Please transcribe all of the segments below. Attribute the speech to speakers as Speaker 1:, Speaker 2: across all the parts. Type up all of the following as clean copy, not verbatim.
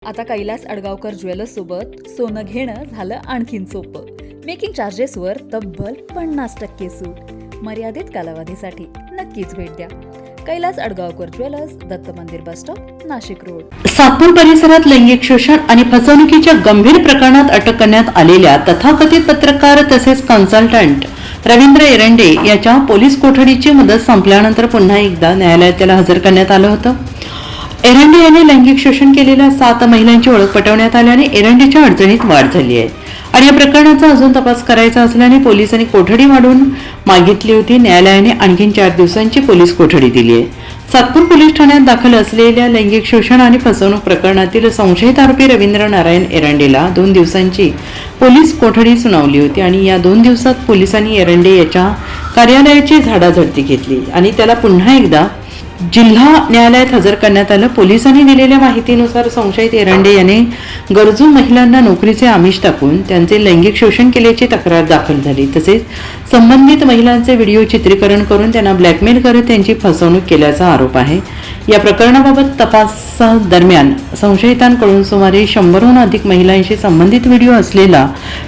Speaker 1: आता कैलास अडगावकर ज्वेलर्स सोबत सोनं घेणं झालं आणखीन सोपं. मेकिंग चार्जेसवर तब्बल 50% सूट. मर्यादित कालावधीसाठी नक्कीच भेट द्या. कैलास अडगावकर ज्वेलर्स, दत्त मंदिर bus stop, Nashik road.
Speaker 2: Satpur परिसरात लैंगिक शोषण आणि फसवणुकीच्या गंभीर प्रकरणात अटक करण्यात आलेल्या तथाकथित पत्रकार तसेच कन्सल्टंट रवींद्र एरंडे याच्या पोलीस कोठडीची मुदत संपल्यानंतर पुन्हा एकदा न्यायालयात त्याला हजर करण्यात आलं होतं. एरंडे यांनी लैंगिक शोषण केलेल्या 7 महिलांची ओळख पटवण्यात आल्याने एरंडेच्या अडचणीत वाढ झाली आहे आणि या प्रकरणाचा अजून तपास करायचा असल्याने पोलिसांनी कोठडी वाढवून मागितली होती. न्यायालयाने आणखीन 4 दिवसांची पोलीस कोठडी दिली आहे. सातपूर पोलीस ठाण्यात दाखल असलेल्या लैंगिक शोषण आणि फसवणूक प्रकरणातील संशयित आरोपी रवींद्र नारायण एरंडेला 2 दिवसांची पोलीस कोठडी सुनावली होती आणि या 2 दिवसात पोलिसांनी एरंडे याच्या कार्यालयाची झाडाझडती घेतली आणि त्याला पुन्हा एकदा जिल्हा न्यायालयात हजर करण्यात आलं. पोलिसांनी दिलेल्या माहितीनुसार संशयित एरंडे याने गरजू महिलांना नोकरीचे आमिष टाकून त्यांचे लैंगिक शोषण केल्याची तक्रार दाखल झाली. तसेच संबंधित महिलांचे व्हिडिओ चित्रीकरण करून त्यांना ब्लॅकमेल करत त्यांची फसवणूक केल्याचा आरोप आहे. या प्रकरणाबाबत तपासादरम्यान संशयितांकडून सुमारे 100हून अधिक महिलांशी संबंधित व्हिडिओ असलेला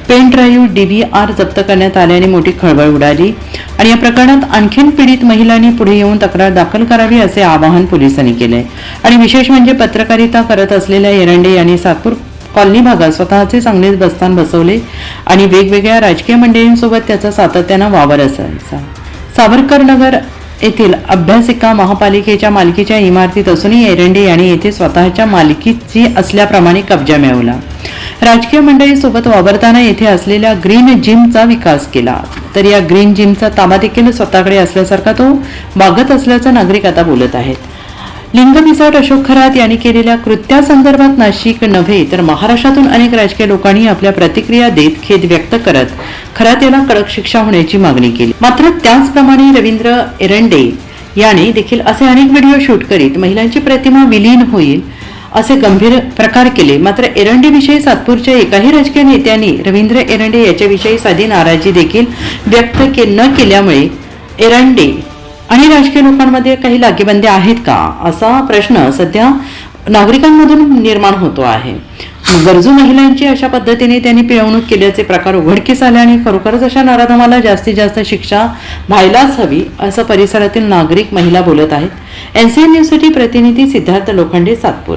Speaker 2: पेन ड्राईव्ह DVR जप्त करण्यात आल्याने मोठी खळबळ उडाली आणि या प्रकरणात आणखीन पीडित महिलांनी पुढे येऊन तक्रार दाखल करावी असे आवाहन पोलिसांनी केले. आणि विशेष म्हणजे पत्रकारिता करत असलेल्या एरंडे यांनी सातपूर कॉलनी भागात स्वतःचे चांगलेच बस्तान बसवले आणि वेगवेगळ्या राजकीय मंडळींसोबत त्याचा सातत्यानं वावर असायचा. सावरकर नगर येथील अभ्यासिका महापालिकेच्या मालकीच्या इमारतीत असूनही एरंडे यांनी येथे स्वतःच्या मालकीची असल्याप्रमाणे कब्जा मिळवला. राजकीय मंडळीसोबत वावरताना येथे असलेल्या ग्रीन जिमचा विकास केला. तर या ग्रीन जिमचा ताबा देखील स्वतःकडे असल्यासारखा तो बागत असल्याचं नागरिक आता बोलत आहेत. लिंगपिसाट अशोक खरात यांनी केलेल्या कृत्यासंदर्भात नाशिक नव्हे तर महाराष्ट्रातून अनेक राजकीय लोकांनी आपल्या प्रतिक्रिया देत खेद व्यक्त करत खरात याला कडक शिक्षा होण्याची मागणी केली. मात्र त्याचप्रमाणे रवींद्र एरंडे याने देखील असे अनेक व्हिडिओ शूट करीत महिलांची प्रतिमा विलीन होईल असे गंभीर प्रकार केले. मात्र एरंडेविषयी सातपूरच्या एकाही राजकीय नेत्यांनी रवींद्र एरंडे याच्याविषयी साधी नाराजी देखील व्यक्त न केल्यामुळे एरंडे आणि राजकीय लोकांमध्ये काही लागेबांधे आहेत का असा प्रश्न सध्या नागरिकांमधून निर्माण होतो आहे. गरजू महिलांची अशा पद्धतीने त्यांनी पिळवणूक केल्याचे प्रकार उघडकीस आले आणि खरोखरच अशा नराधमाला जास्तीत जास्त शिक्षा व्हायलाच हवी असं परिसरातील नागरिक महिला बोलत आहेत. NCN न्यूजसाठी प्रतिनिधी सिद्धार्थ लोखंडे, सातपूर.